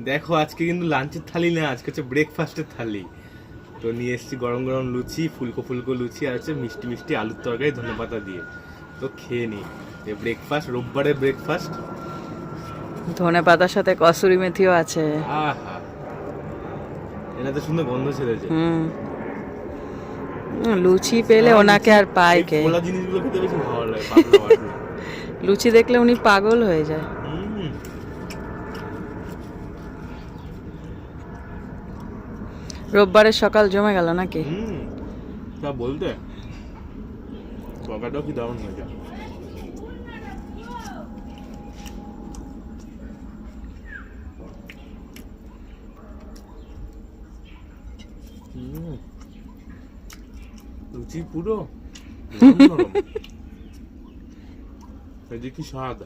দেখো আজকে কিন্তু লাঞ্চের থালি না, আজকে হচ্ছে ব্রেকফাস্টের থালি। তো নিয়ে এসেছি গরম গরম লুচি, ফুলকো ফুলকো লুচি, আর হচ্ছে মিষ্টি মিষ্টি আলুর তরকারি ধনেপাতা দিয়ে। তো খেয়ে নি ব্রেকফাস্ট, রোববারের ব্রেকফাস্ট। ধনে পাতার সাথে কসুরি মেথিও আছে। আহা, এটা তো সুন্দর গন্ধ ছেড়েছে। লুচি পেলে ওনাকে আর পায় কে? খোলা জিনিসগুলো খেতে বেশি ভালো লাগে, পাতলা পাতলা। লুচি দেখলে উনি পাগল হয়ে যায়। রোববারের সকাল জমে গেল নাকি? তা বলতে তরকারিটাও কি দারুণ হয়েছে। লুচি পুরো নরম নরম। এই যে কি স্বাদ।